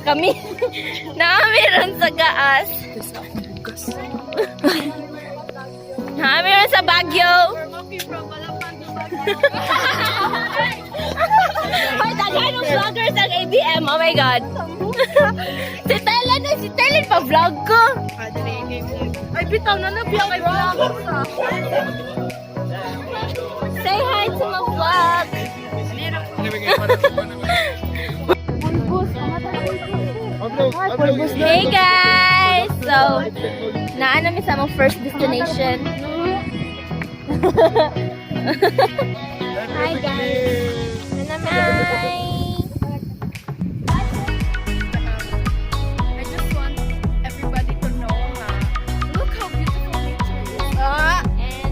kami. Naamiran sa gaas. Naamiran sa Baguio. Ay, daghan ng vloggers ang ABM. Oh my God. Si Thailand pa-vlog ko. Ay, bitaw na nabiyang ay vlog. Say hi to my vlog. Hey guys! So, naan namin sa among first destination. Hi guys! Hi! I just want everybody to know look how beautiful nature is.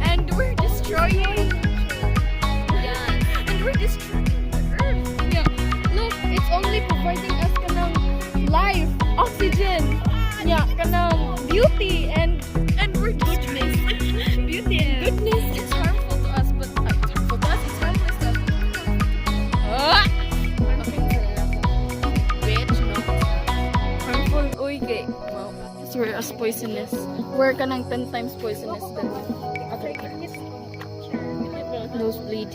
And we're destroying. And we're destroying the earth. Yeah. Look, it's only providing us kanang life, oxygen. Yeah, kanang beauty and we're goodness. Beauty and goodness. It's harmful to us, but it's harmful to us. It's harmless to us. Bitch, no. Harmful, uy, gay. Wow. We're as poisonous. We're kanang 10 times poisonous than other kinds. Nosebleed.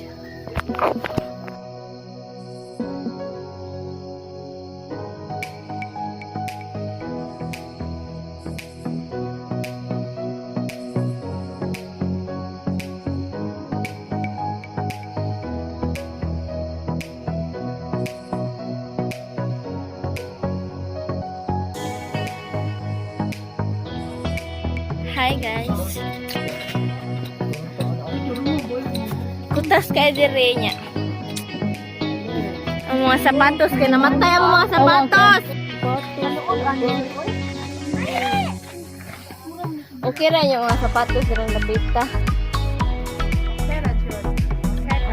Hi guys. Kutas kay dire niya. Ang mga sapatos kay namatay ang mga sapatos. Okay ra yung mga sapatos ng Labastida.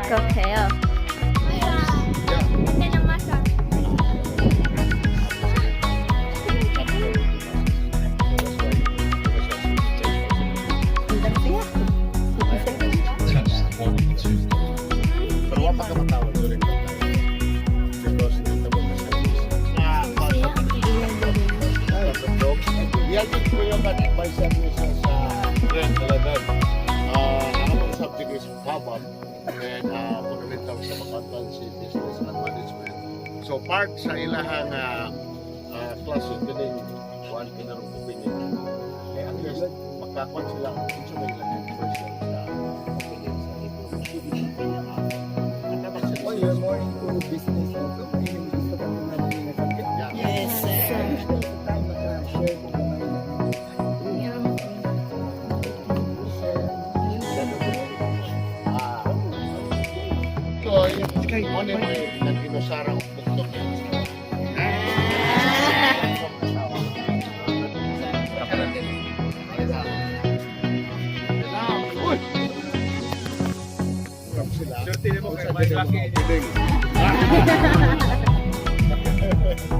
Okay. Yalpin ko yung advice niyo sa trend talaga. Ang subject is habab and pagkalit lang sa accountancy, business and management. So part sa ilahang class yun din one pinarong opinion. Kaya at least magkakuan sila kung may ilang version sa opinion sa ito. Oh, you're more into business also? Yung gusto ka natin na subject? Yes, sir. Time share ko So, yung kay mo na yung pinusarang buktok yan.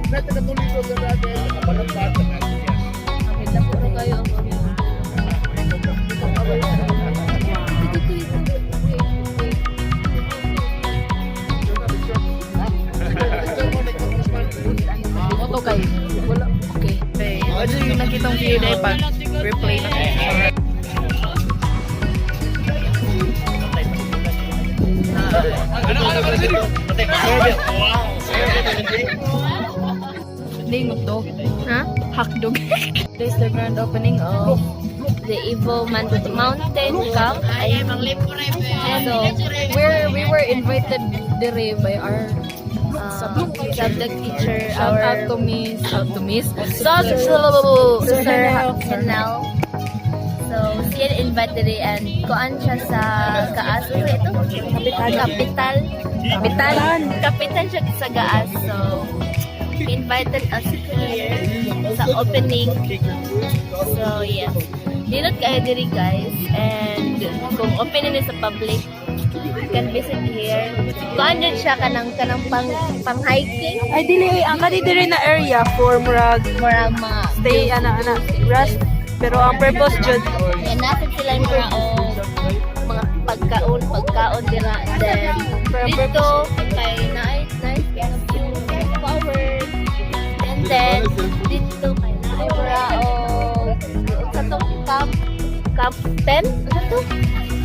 Nagkakatuloy ko sa natin, nakabalagbat sa natin. Kita puro kayo. Moto kayo. Wala. Okay. Ano yung nakitang view na pag replay na kayo. Dog. Huh? Hotdog. This is the grand opening of the EVO Mountain Cup. So, We were invited dire by our subject teacher, shout out to Miss Sir Hanal. So, siya invited and kuan siya sa Gaas. Ano ito? Kapitan siya sa Gaas. So, he invited us here sa opening. So, yes. Dinot kayo diri guys. And kung opening sa public, you can visit here. Kuan din siya kanang pang-hiking. Ay dili ang kadiri na area for murag Mga stay ana rest pero ang purpose jud and natin sila yung mga pagkaon dira. Then dito kay nice kind of view, power. And then dito kay Laura o sa to Camp 10? Ano to?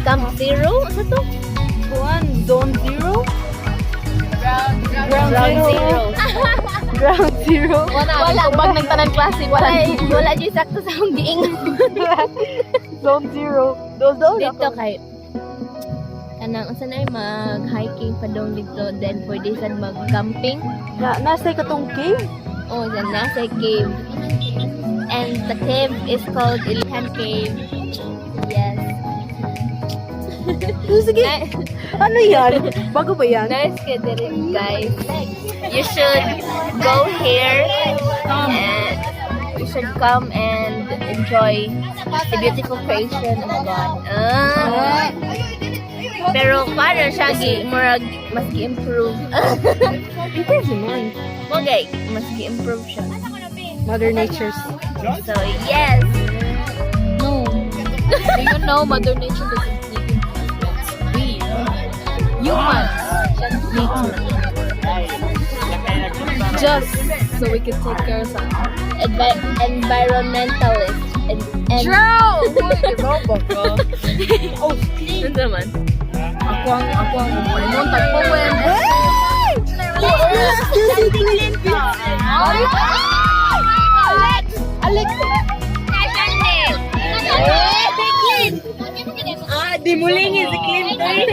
Camp 0? Ano to? Zone 0? Ground Zero. Ground Zero? Wala. Bag ng tanan klase. Wala dyan sakto sa akong giing. Zone 0. Dito kay kanang usa na mag-hiking pa dong dito, then pwede sad mag-camping. Nasa katong cave? Oh, then nasa cave. And the cave is called Ilihan Cave. Yes. Sige. Ano yan? Bago ba yan? Nice ka din, guys. You should go here and you should come and enjoy the beautiful creation of God. Pero paano siya murag mas gi-improve. Improve naman. Okay, mas gi-improve siya. Mother Nature's. So, yes. No. Do you know Mother Nature doesn't need improvements? We, humans, need to. Just so we can take care of something. Environmentalist. Drown! Oh, Ano naman? Ako ang Paimon tagpuwen. Alex! Di mulingin si Clinton.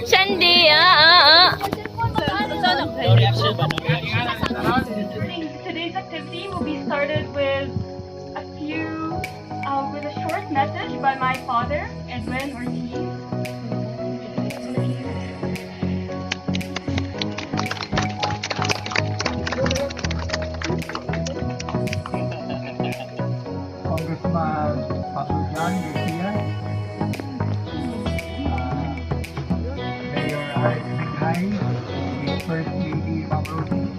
Shandy, Today's activity will be started with a short message by my father, Edwin Ortiz. Congressman Pastor John Garcia, Mayor Alex Minghay, the First Lady Ma'am Rosie.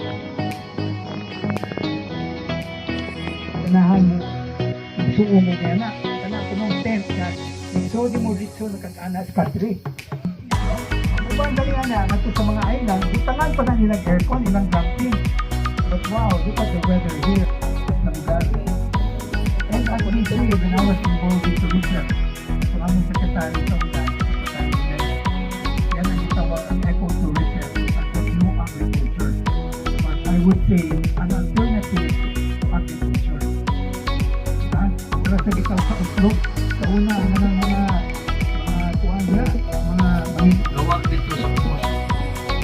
Ganahan mo, suo mo kaya na, kana kumang tent na, iso di mo dito na kag-ana sa country. Ano ba ang galingan na, nato sa mga island, butangan pa na nilang aircon, ilang camping. But wow, look at the weather here sa lugar. And at least when I was involved with tourism, so among secretary sa Ulan, yan ang itawag ang ecotourism at new agriculture. But I would say, an alternative to agriculture. Pero sa ikaw sa uslog, sa una, ang mga kuwan niya, mga gawa dito sa post.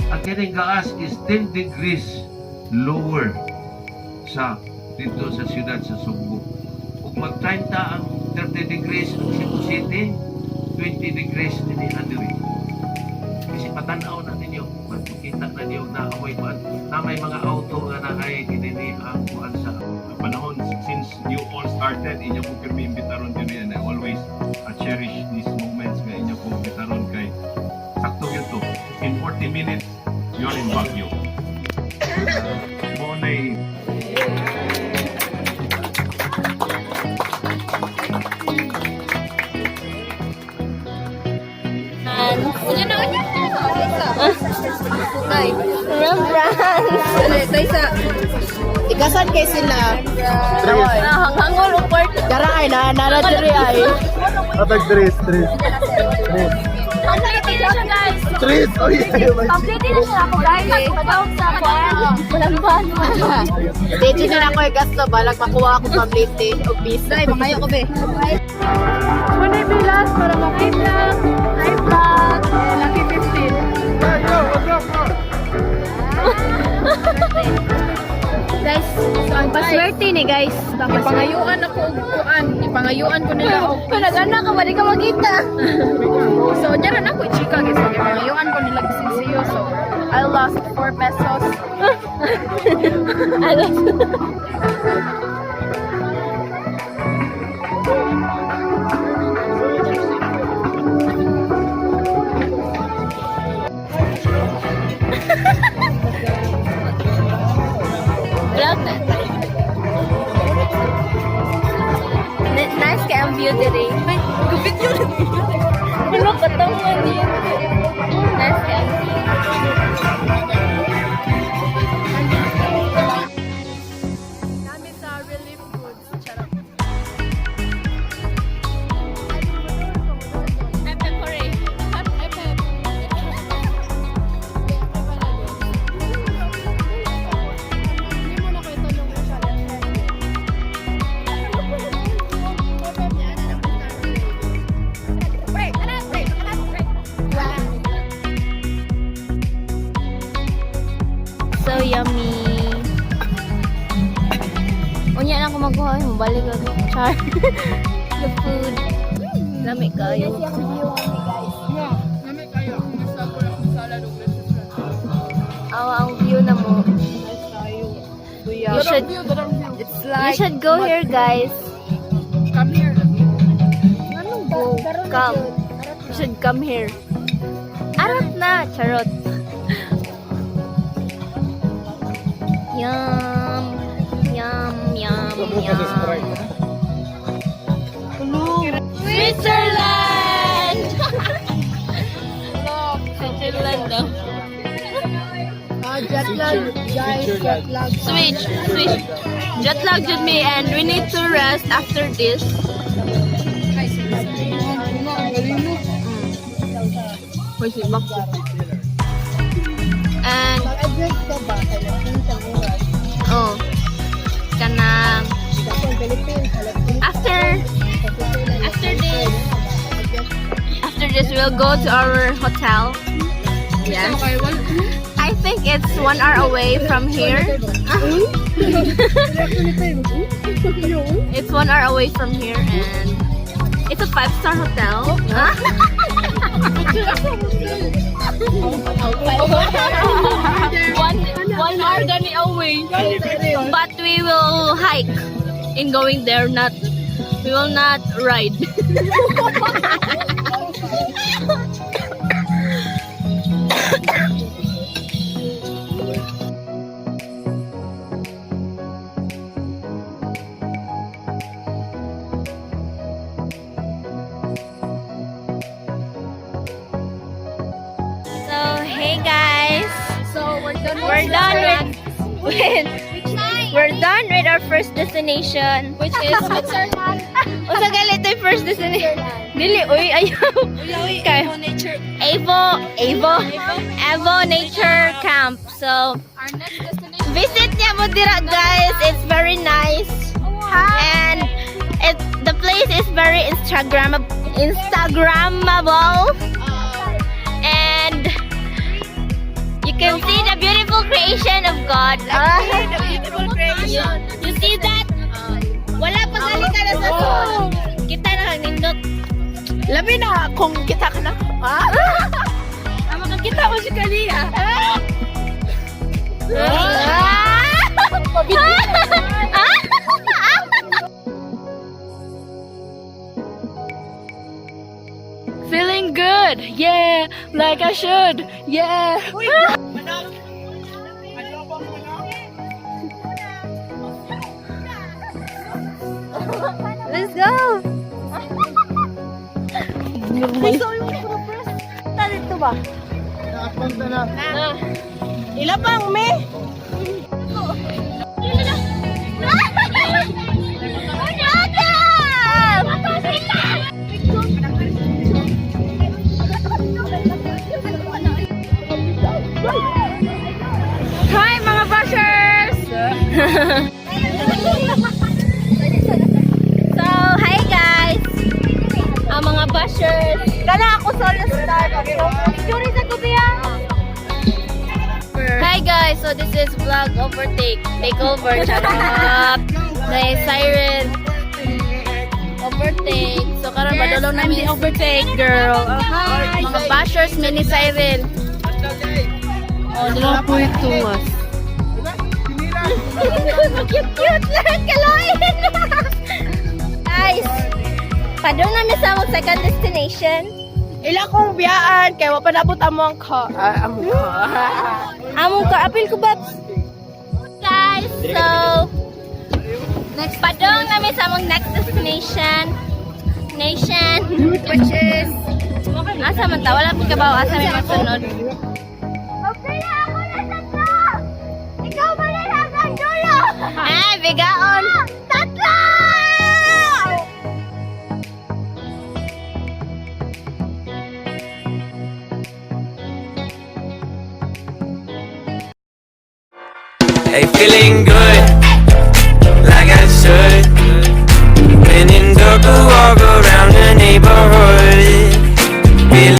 Ang kining gaas is 10 degrees lower sa dito sa siyudad sa Cebu. Kung mag-30 ang 30 degrees ng Cebu City, 20 degrees din Anduri. Kasi patanaw na ninyo, magkikita na niyo na amoy pa na may mga auto nga na ay kinini ang kuan sa panahon since you all started inyo po pirmi imbitaron din and I always cherish these moments nga inyo po imbitaron kay sakto yun to. In 40 minutes, you're in Baguio. Mo na'y Ikasan kay sila. Hanghangol uport. Karay na diri ay. Atag tres. Complete na siya, guys. Tres! Oh yeah! Complete na siya ako, guys. Patawag sa Balamban. Dito na ako gasto balag makuha ako publicity og visa. Ay, mangayo ko be. Muna bilas para mag-high vlog. High vlog. Lucky 15. Guys, so ang paswerte ni guys. Ipangayuan ako og kuan. Ipangayuan ko nila og Nagana ka, wali ka magkita. So, dyan na ako i-chika guys. Ipangayuan ko nila siyo. So, I lost 4 pesos. Nice ka ang view today. Gupit yun. Ano katawan yun? Nice ka ang view. Unya na ako magkuha, mabalik ako. Char. The food. Lami kayo. Yeah, nami kayo. Nasa ko lang salad o restaurant. Awa ang view na mo. Nice tayo. You should, It's you like should go here, guys. come here. Anong go? Come. You should come here. Arot na, charot. Yum. Yum, yum, yum. Switzerland! Switzerland daw. Jet lag, guys. Jet lag. Switch. Jet lag with me and we need to rest after this. And oh, kanang after this we'll go to our hotel. Yes. I think it's 1 hour away from here. It's 1 hour away from here and it's a 5-star hotel. one hour gani away. But we will hike in going there, we will not ride. So hey guys, we're done with our first destination, which is Switzerland. Unsa galit yung first destination? Dili, uy, ayaw. Okay. EVO Nature Camp. So, Our next destination. visit niya mo dira guys. It's very nice. And the place is very Instagrammable. And you can see the beautiful creation of God. The beautiful creation. You see that? Wala pa galing ka na sa soul. Kita na kang nindot. Labi na kung kita ka na. Ang makakita mo si Kalia. Feeling good. Yeah, like I should. Yeah. Let's go. Dito ba? Ila pang me. Hi mga bashers! So, hi guys! Ang mga bashers. Kala ako solo star. Picture sa kubiya. Hi guys! So this is vlog overtake. Takeover. Charot! May Cyril. Overtake. So karon badulong namin overtake girl. Hi! Mga bashers mini Cyril. Oh, dila po ito was. Cute lang, kaloin! Guys, padong namin sa among second destination. Ila kong biyaan kay wa pa nabot among ka. Among ka, apil ko, Babs. Guys, so, padong namin sa among next destination. Which is, asa man ta, wala po kabaw, asa may masunod. Okay na, ako na sa vlog! Ikaw ba na hanggang dulo? Bigaon! Tatlo! Hey, feeling good.